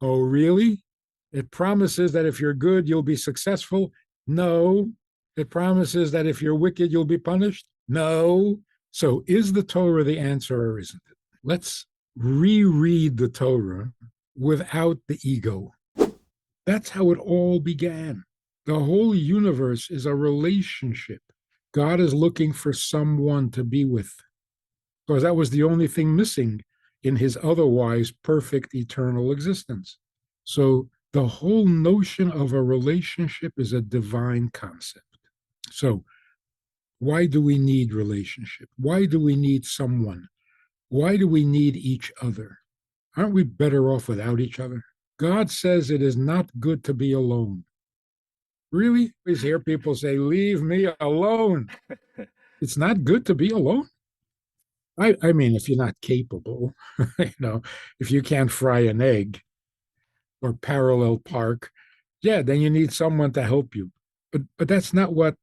Oh, really? It promises that if you're good, you'll be successful? No. It promises that if you're wicked, you'll be punished? No. So is the Torah the answer or isn't it? Let's reread the Torah without the ego. That's how it all began. The whole universe is a relationship. God is looking for someone to be with, because that was the only thing missing in his otherwise perfect eternal existence. So the whole notion of a relationship is a divine concept. So why do we need relationship? Why do we need someone? Why do we need each other? Aren't we better off without each other? God says it is not good to be alone. Really? I always hear people say, leave me alone. It's not good to be alone. I mean, if you're not capable, if you can't fry an egg or parallel park, yeah, then you need someone to help you. But that's not what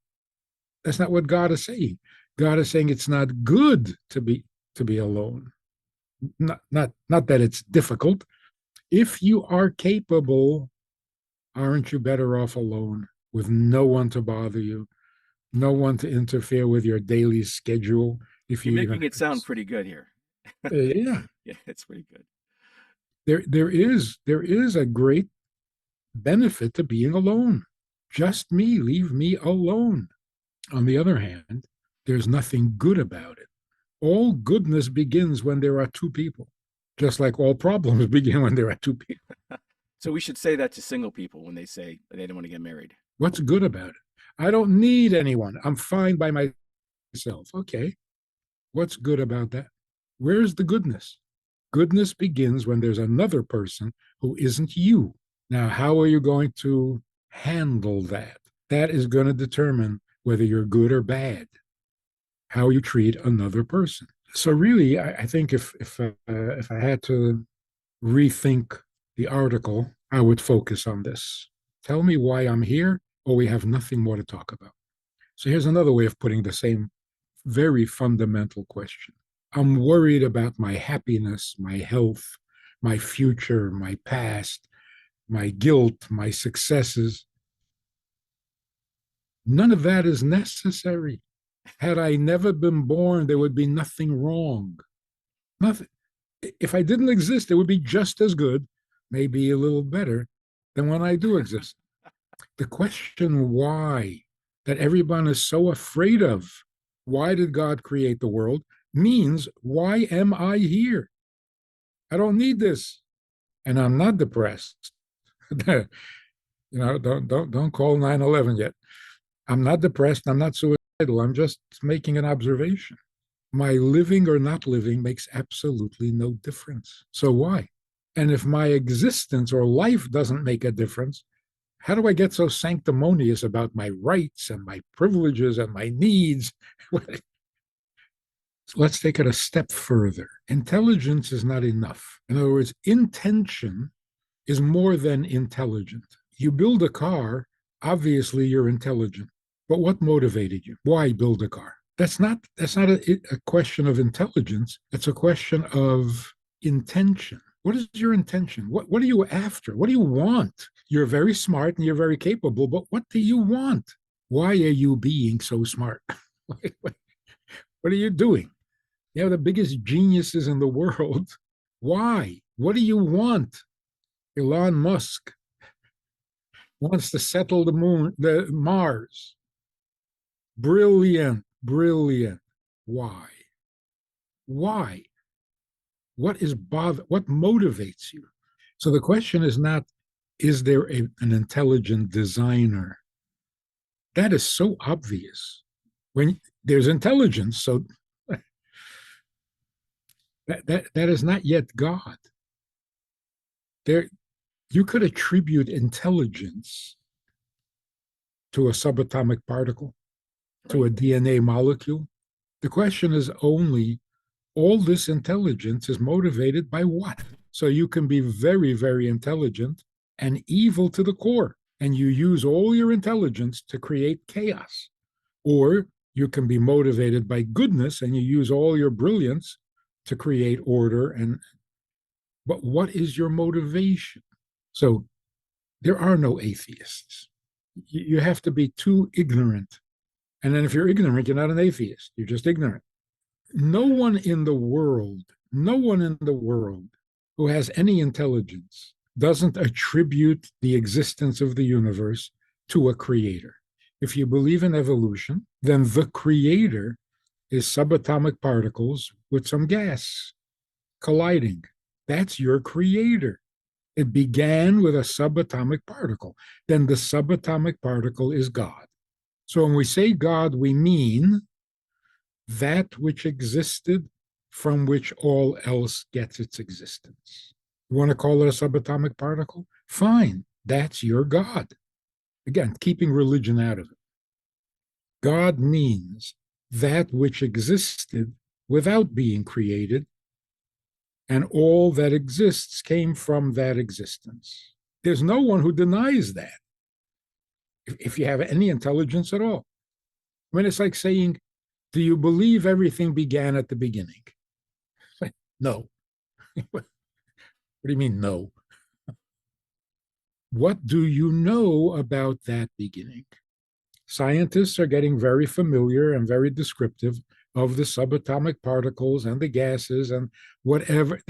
God is saying. God is saying it's not good to be alone. Not that it's difficult. If you are capable, aren't you better off alone with no one to bother you, no one to interfere with your daily schedule? If You're you even making it sound pretty good here. yeah, Yeah, it's pretty good. there is a great benefit to being alone. Just me, leave me alone. On the other hand, there's nothing good about it. All goodness begins when there are two people, just like all problems begin when there are two people. So we should say that to single people when they say they don't want to get married. What's good about it? I don't need anyone. I'm fine by myself. Okay. What's good about that? Where's the goodness? Goodness begins when there's another person who isn't you. Now, how are you going to handle that? That is going to determine whether you're good or bad, how you treat another person. So, really, I think if I had to rethink the article, I would focus on this. Tell me why I'm here, or we have nothing more to talk about. So, here's another way of putting the same very fundamental question. I'm worried about my happiness, my health, my future, my past, my guilt, my successes. None of that is necessary. Had I never been born, there would be nothing wrong. Nothing. If I didn't exist, it would be just as good, maybe a little better than when I do exist. The question why that everyone is so afraid of, why did God create the world, means why am I here? I don't need this. And I'm not depressed. Don't call 9/11 yet. I'm not depressed. I'm not suicidal. I'm just making an observation. My living or not living makes absolutely no difference. So why? And if my existence or life doesn't make a difference, how do I get so sanctimonious about my rights and my privileges and my needs? Let's take it a step further. Intelligence is not enough. In other words, intention is more than intelligent. You build a car, obviously you're intelligent. But what motivated you? Why build a car? That's not a question of intelligence. It's a question of intention. What is your intention? What are you after? What do you want? You're very smart and you're very capable, but what do you want? Why are you being so smart? What are you doing? You have the biggest geniuses in the world. Why? What do you want? Elon Musk wants to settle the Mars. Brilliant, brilliant. Why? Why? What motivates you? So the question is not, is there an intelligent designer? That is so obvious. When there's intelligence, so that is not yet God. There, you could attribute intelligence to a subatomic particle, to Right. a DNA molecule. The question is only, all this intelligence is motivated by what? So you can be very, very intelligent and evil to the core, and you use all your intelligence to create chaos. Or you can be motivated by goodness and you use all your brilliance to create order. But what is your motivation? So there are no atheists. You have to be too ignorant. And then if you're ignorant, you're not an atheist. You're just ignorant. No one in the world, no one in the world who has any intelligence doesn't attribute the existence of the universe to a creator. If you believe in evolution, then the creator is subatomic particles with some gas colliding. That's your creator. It began with a subatomic particle. Then the subatomic particle is God. So when we say God, we mean that which existed from which all else gets its existence. You want to call it a subatomic particle? Fine, that's your God. Again, keeping religion out of it. God means that which existed without being created, and all that exists came from that existence. There's no one who denies that, if you have any intelligence at all. I mean, it's like saying, do you believe everything began at the beginning? No. What do you mean, no? What do you know about that beginning? Scientists are getting very familiar and very descriptive of the subatomic particles and the gases and whatever.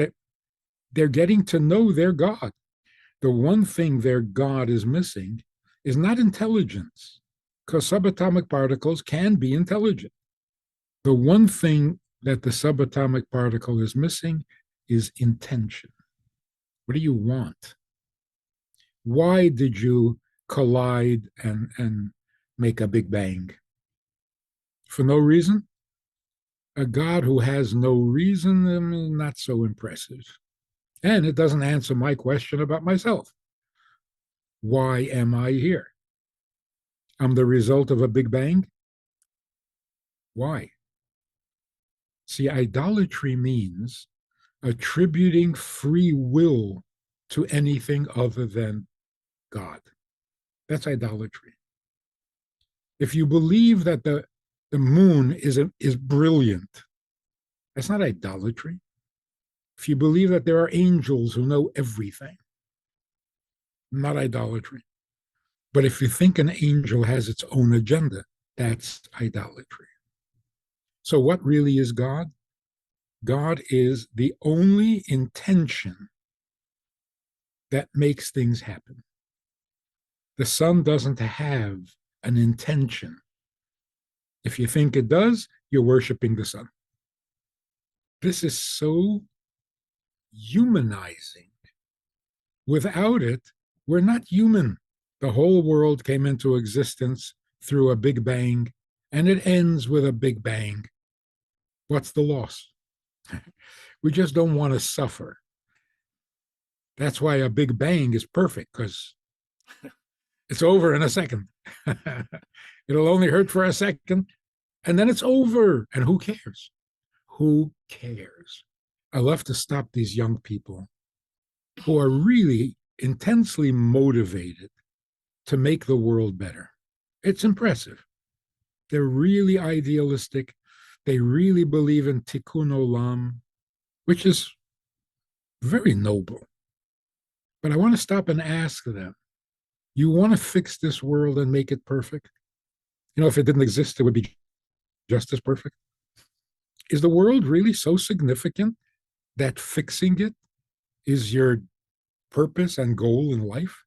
They're getting to know their God. The one thing their God is missing is not intelligence, because subatomic particles can be intelligent. The one thing that the subatomic particle is missing is intention. What do you want? Why did you collide and make a big bang? For no reason? A God who has no reason, not so impressive. And it doesn't answer my question about myself. Why am I here? I'm the result of a big bang? Why? See, idolatry means attributing free will to anything other than God. That's idolatry. If you believe that the moon is brilliant, that's not idolatry. If you believe that there are angels who know everything, not idolatry. But if you think an angel has its own agenda, that's idolatry. So what really is God? God is the only intention that makes things happen. The sun doesn't have an intention. If you think it does, you're worshiping the sun. This is so humanizing. Without it, we're not human. The whole world came into existence through a big bang, and it ends with a big bang. What's the loss? We just don't want to suffer. That's why a big bang is perfect, because it's over in a second. It'll only hurt for a second, and then it's over. And who cares? Who cares? I love to stop these young people who are really intensely motivated to make the world better. It's impressive. They're really idealistic. They really believe in tikkun olam, which is very noble. But I want to stop and ask them, you want to fix this world and make it perfect? You know, if it didn't exist, it would be just as perfect. Is the world really so significant that fixing it is your purpose and goal in life?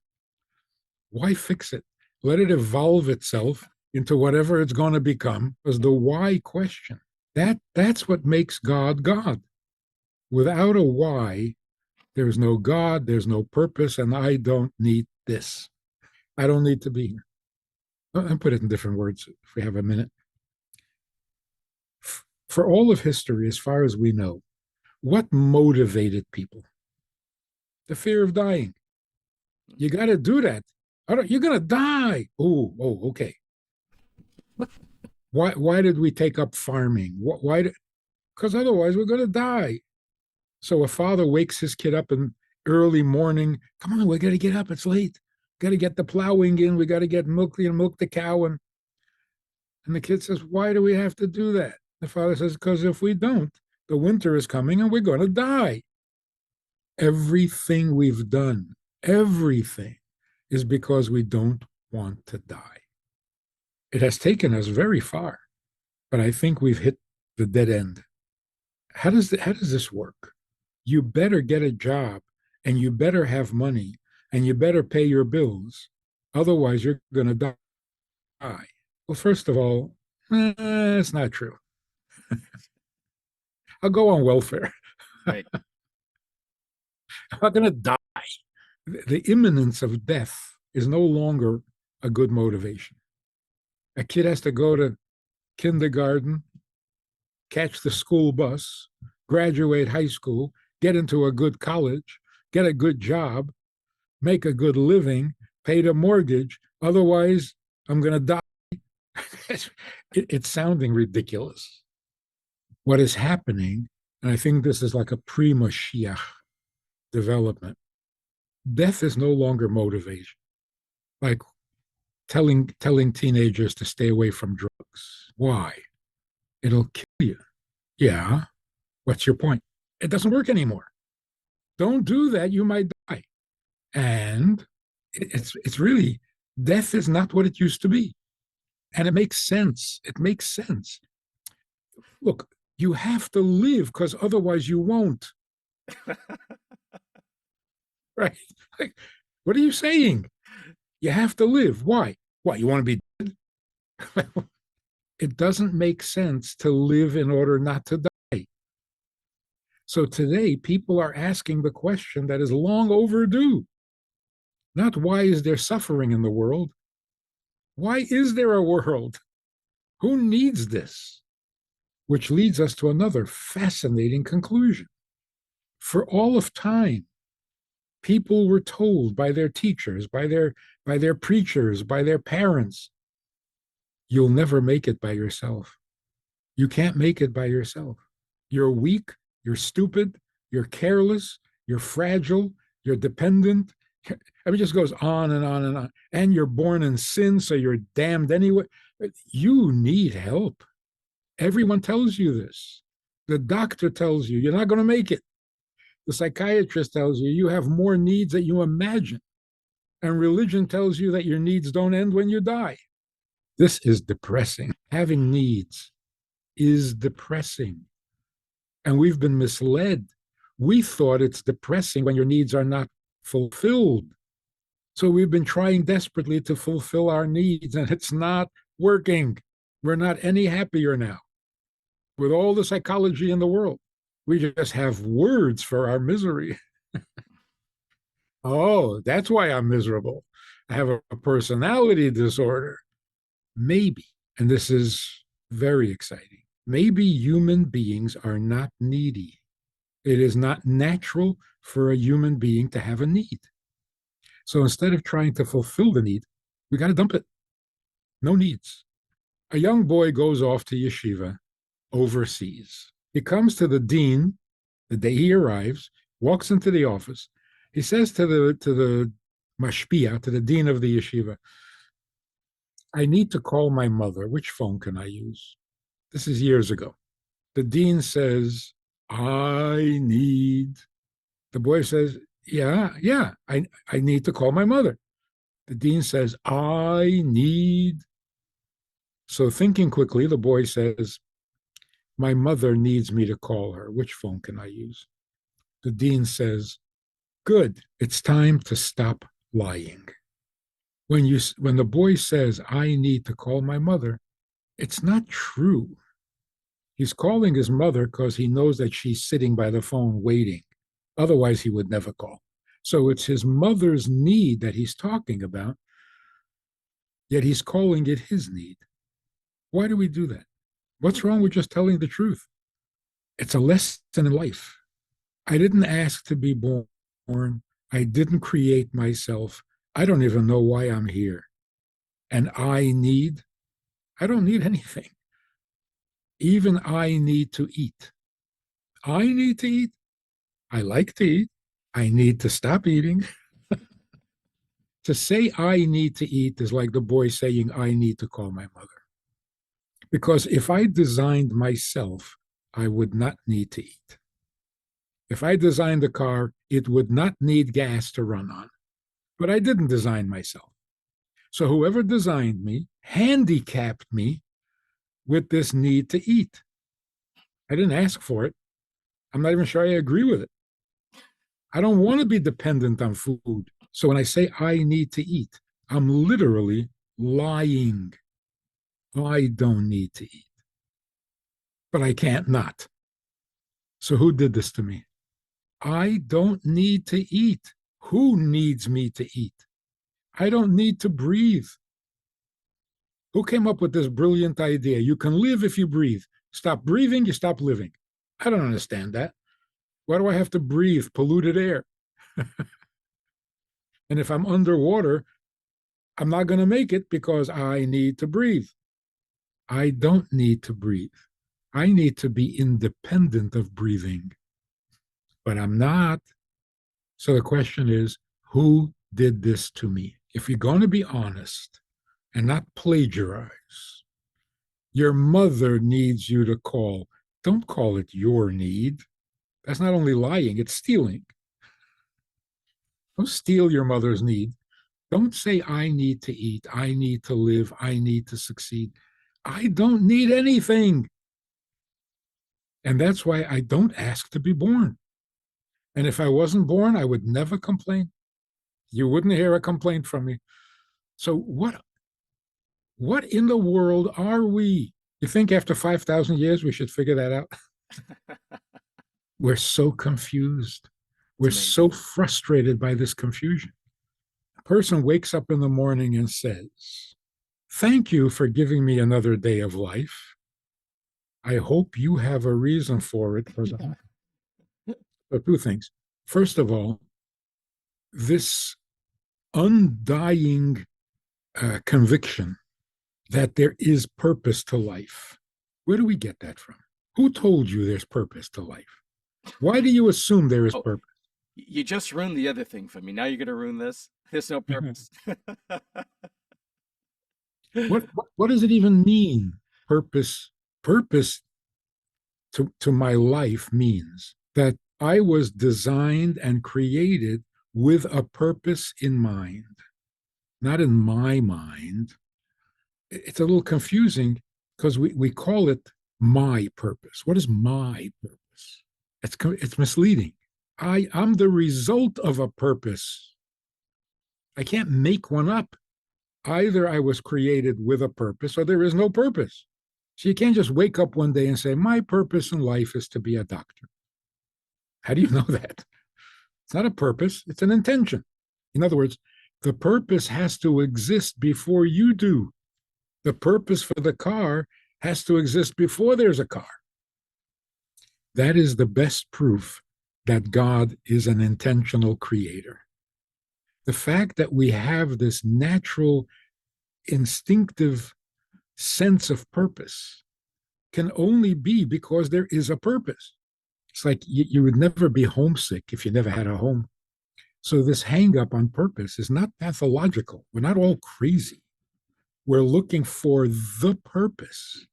Why fix it? Let it evolve itself into whatever it's going to become, was the why question. That's what makes God God. Without a why, there's no God, there's no purpose, and I don't need this. I don't need to be here. I'll put it in different words if we have a minute. For all of history, as far as we know, what motivated people? The fear of dying. You got to do that. You're going to die. Oh, okay. Why did we take up farming? Why? Because otherwise we're going to die. So a father wakes his kid up in early morning. Come on, we got to get up. It's late. Got to get the plowing in. We got to get milk the cow. And the kid says, why do we have to do that? The father says, because if we don't, the winter is coming and we're going to die. Everything we've done Everything is because we don't want to die. It has taken us very far, but I think we've hit the dead end. How does this work? You better get a job and you better have money and you better pay your bills. Otherwise, you're going to die. Well, first of all, it's not true. I'll go on welfare. Right. I'm not going to die. The imminence of death is no longer a good motivation. A kid has to go to kindergarten, catch the school bus, graduate high school, get into a good college, get a good job, make a good living, pay the mortgage. Otherwise, I'm going to die. It's sounding ridiculous. What is happening, and I think this is like a pre-Mashiach development, death is no longer motivation. Like telling teenagers to stay away from drugs. Why? It'll kill you. Yeah. What's your point? It doesn't work anymore. Don't do that. You might die. And it's really death is not what it used to be. And it makes sense. It makes sense. Look, you have to live because otherwise you won't. Right? Like, what are you saying? You have to live. Why? Why? You want to be dead? It doesn't make sense to live in order not to die. So today, people are asking the question that is long overdue. Not why is there suffering in the world? Why is there a world? Who needs this? Which leads us to another fascinating conclusion. For all of time, people were told by their teachers, by their preachers, by their parents, you'll never make it by yourself. You can't make it by yourself. You're weak, you're stupid, you're careless, you're fragile, you're dependent. I mean, it just goes on and on and on. And you're born in sin, so you're damned anyway. You need help. Everyone tells you this. The doctor tells you you're not going to make it. The psychiatrist tells you you have more needs than you imagine. And religion tells you that your needs don't end when you die. This is depressing. Having needs is depressing. And we've been misled. We thought it's depressing when your needs are not fulfilled. So we've been trying desperately to fulfill our needs, and it's not working. We're not any happier now with all the psychology in the world. We just have words for our misery. Oh, that's why I'm miserable. I have a personality disorder. Maybe, and this is very exciting, maybe human beings are not needy. It is not natural for a human being to have a need. So instead of trying to fulfill the need, we got to dump it. No needs. A young boy goes off to yeshiva overseas. He comes to the dean the day he arrives, walks into the office. He says to the mashpia, to the dean of the yeshiva, I need to call my mother. Which phone can I use? This is years ago. The dean says, I need. The boy says, yeah, I need to call my mother. The dean says, I need. So thinking quickly, the boy says, my mother needs me to call her. Which phone can I use? The dean says, good, it's time to stop lying. When the boy says, I need to call my mother, it's not true. He's calling his mother because he knows that she's sitting by the phone waiting. Otherwise, he would never call. So it's his mother's need that he's talking about, yet he's calling it his need. Why do we do that? What's wrong with just telling the truth? It's a lesson in life. I didn't ask to be born. I didn't create myself. I don't even know why I'm here. And I don't need anything. Even I need to eat. I need to eat. I like to eat. I need to stop eating. To say I need to eat is like the boy saying I need to call my mother. Because if I designed myself, I would not need to eat. If I designed a car, it would not need gas to run on. But I didn't design myself. So whoever designed me handicapped me with this need to eat. I didn't ask for it. I'm not even sure I agree with it. I don't want to be dependent on food. So when I say I need to eat, I'm literally lying. I don't need to eat, but I can't not. So who did this to me? I don't need to eat. Who needs me to eat? I don't need to breathe. Who came up with this brilliant idea? You can live if you breathe. Stop breathing, you stop living. I don't understand that. Why do I have to breathe polluted air? And if I'm underwater, I'm not going to make it because I need to breathe. I don't need to breathe. I need to be independent of breathing, but I'm not. So the question is, who did this to me? If you're going to be honest and not plagiarize, your mother needs you to call. Don't call it your need. That's not only lying, it's stealing. Don't steal your mother's need. Don't say, I need to eat, I need to live, I need to succeed. I don't need anything. And that's why I don't ask to be born. And if I wasn't born, I would never complain. You wouldn't hear a complaint from me. So what in the world are we? You think after 5,000 years we should figure that out? We're so confused. We're so frustrated by this confusion. A person wakes up in the morning and says, thank you for giving me another day of life. I hope you have a reason for it. But two things. First of all, this undying conviction that there is purpose to life. Where do we get that from? Who told you there's purpose to life? Why do you assume there is purpose? You just ruined the other thing for me. Now you're going to ruin this. There's no purpose. What does it even mean? Purpose to my life means that I was designed and created with a purpose in mind, not in my mind. It's a little confusing because we call it my purpose. What is my purpose? It's misleading. I'm the result of a purpose. I can't make one up. Either I was created with a purpose or there is no purpose. So you can't just wake up one day and say, my purpose in life is to be a doctor. How do you know that? It's not a purpose, it's an intention. In other words, the purpose has to exist before you do. The purpose for the car has to exist before there's a car. That is the best proof that God is an intentional creator. The fact that we have this natural, instinctive sense of purpose can only be because there is a purpose. It's like you would never be homesick if you never had a home. So this hang up on purpose is not pathological. We're not all crazy. We're looking for the purpose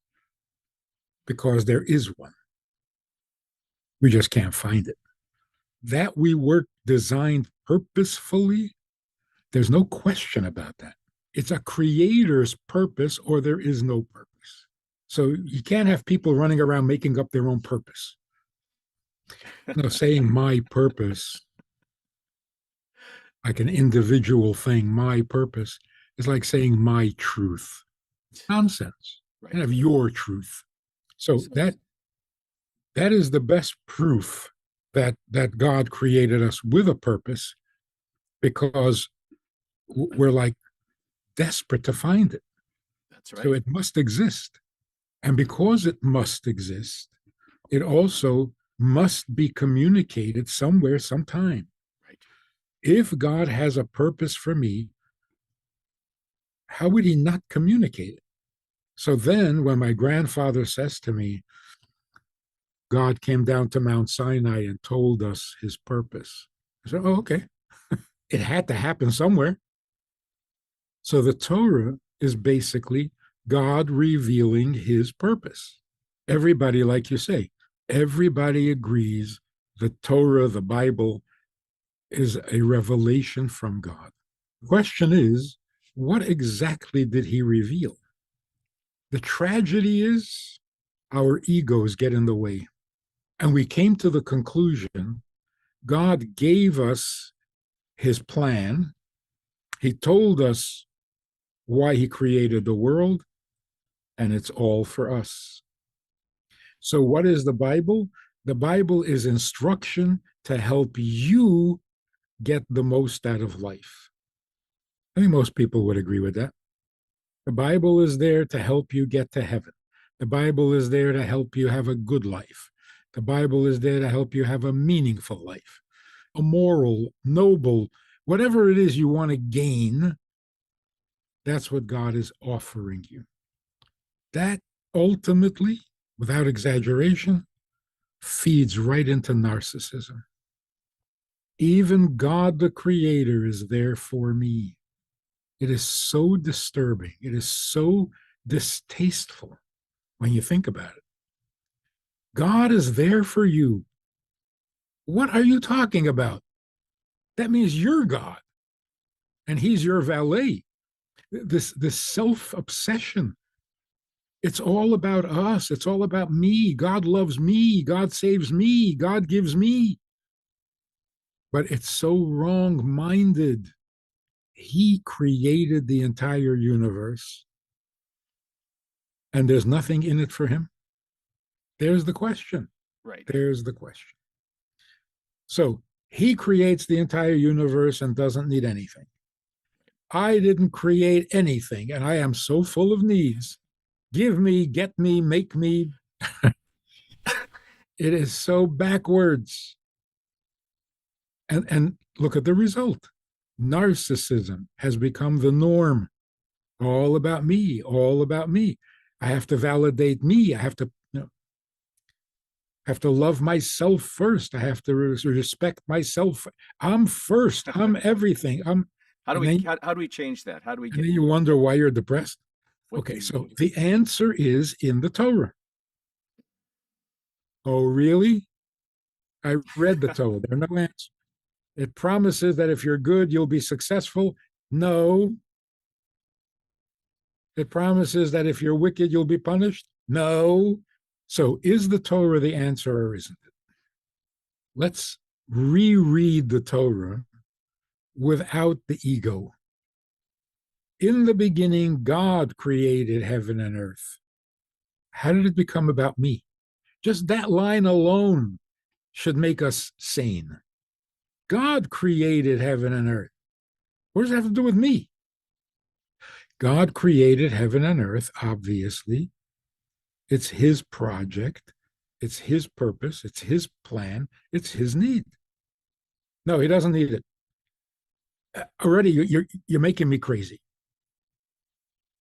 because there is one. We just can't find it. That we were designed purposefully, there's no question about that. It's a creator's purpose or there is no purpose. So you can't have people running around making up their own purpose. No, saying my purpose, like an individual thing, my purpose, is like saying my truth. It's nonsense. Right. You have your truth. So that is the best proof that God created us with a purpose, because we're like desperate to find it. That's right. So it must exist. And because it must exist, it also must be communicated somewhere, sometime. Right. If God has a purpose for me, how would he not communicate it? So then when my grandfather says to me, God came down to Mount Sinai and told us his purpose, I said, oh, okay. It had to happen somewhere. So the Torah is basically God revealing his purpose. Everybody, like you say, everybody agrees the Torah, the Bible, is a revelation from God. The question is, what exactly did he reveal? The tragedy is our egos get in the way. And we came to the conclusion God gave us his plan. He told us why he created the world, and it's all for us. So, what is the Bible? The Bible is instruction to help you get the most out of life. I think most people would agree with that. The Bible is there to help you get to heaven. The Bible is there to help you have a good life. The Bible is there to help you have a meaningful life, a moral, noble, whatever it is you want to gain. That's what God is offering you. That ultimately, without exaggeration, feeds right into narcissism. Even God the Creator is there for me. It is so disturbing. It is so distasteful when you think about it. God is there for you. What are you talking about? That means you're God and he's your valet. This self-obsession. It's all about us. It's all about me. God loves me. God saves me. God gives me. But it's so wrong-minded. He created the entire universe, and there's nothing in it for him. There's the question. Right. There's the question. So he creates the entire universe and doesn't need anything. I didn't create anything, and I am so full of needs. Give me, get me, make me. It is so backwards. And look at the result. Narcissism has become the norm. All about me, all about me. I have to validate me. I have to, have to love myself first. I have to respect myself. I'm first. I'm everything. How do we change that? How do we and get? then you wonder why you're depressed. What Okay, do so you- the answer is in the Torah. Oh, really? I read the Torah. There's no answer. It promises that if you're good, you'll be successful. No. It promises that if you're wicked, you'll be punished. No. So is the Torah the answer or isn't it? Let's reread the Torah without the ego. In the beginning, God created heaven and earth. How did it become about me? Just that line alone should make us sane. God created heaven and earth. What does that have to do with me? God created heaven and earth, obviously. It's his project. It's his purpose. It's his plan. It's his need. No, he doesn't need it. Already, you're making me crazy.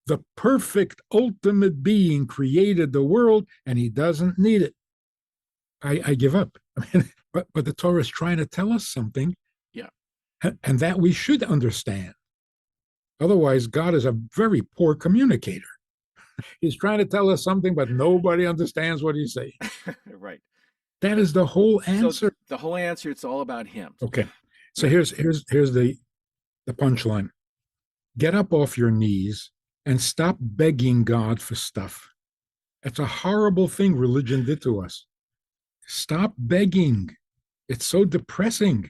The perfect ultimate being created the world, and he doesn't need it. I give up. I mean, but the Torah is trying to tell us something, Yeah. And that we should understand. Otherwise, God is a very poor communicator. He's trying to tell us something, but nobody understands what he's saying. Right. That is the whole So answer. the whole answer, it's all about him. Okay. So here's the punchline. Get up off your knees and stop begging God for stuff. It's a horrible thing religion did to us. Stop begging. It's so depressing.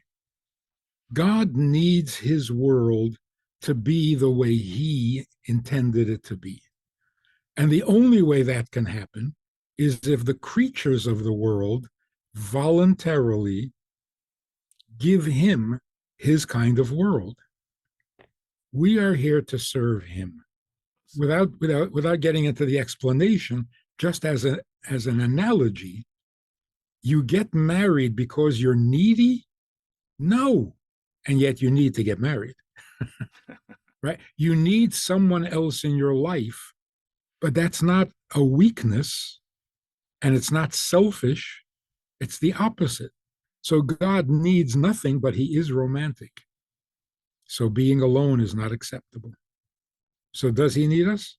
God needs his world to be the way he intended it to be. And the only way that can happen is if the creatures of the world voluntarily give him his kind of world. We are here to serve him. Without getting into the explanation, just as an analogy, you get married because you're needy? No. And yet you need to get married. Right? You need someone else in your life, but that's not a weakness and it's not selfish. It's the opposite. So God needs nothing, but he is romantic. So being alone is not acceptable. So does he need us?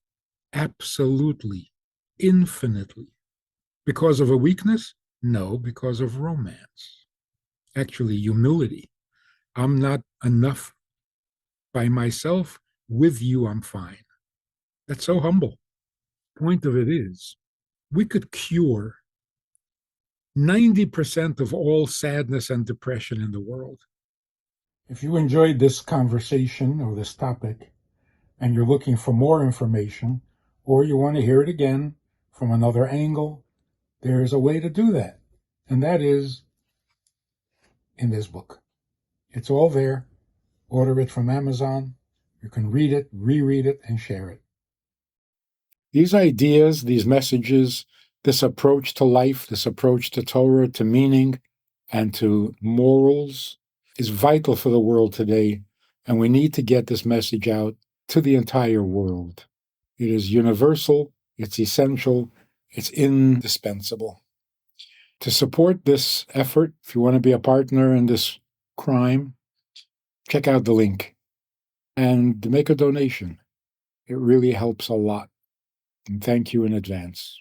Absolutely, infinitely. Because of a weakness? No, because of romance. Actually, humility. I'm not enough. By myself, with you, I'm fine. That's so humble. Point of it is, we could cure 90% of all sadness and depression in the world. If you enjoyed this conversation or this topic, and you're looking for more information, or you want to hear it again from another angle, there's a way to do that. And that is in this book. It's all there. Order it from Amazon. You can read it, reread it, and share it. These ideas, these messages, this approach to life, this approach to Torah, to meaning, and to morals is vital for the world today. And we need to get this message out to the entire world. It is universal, it's essential, it's indispensable. To support this effort, if you want to be a partner in this crime, check out the link and make a donation. It really helps a lot. And thank you in advance.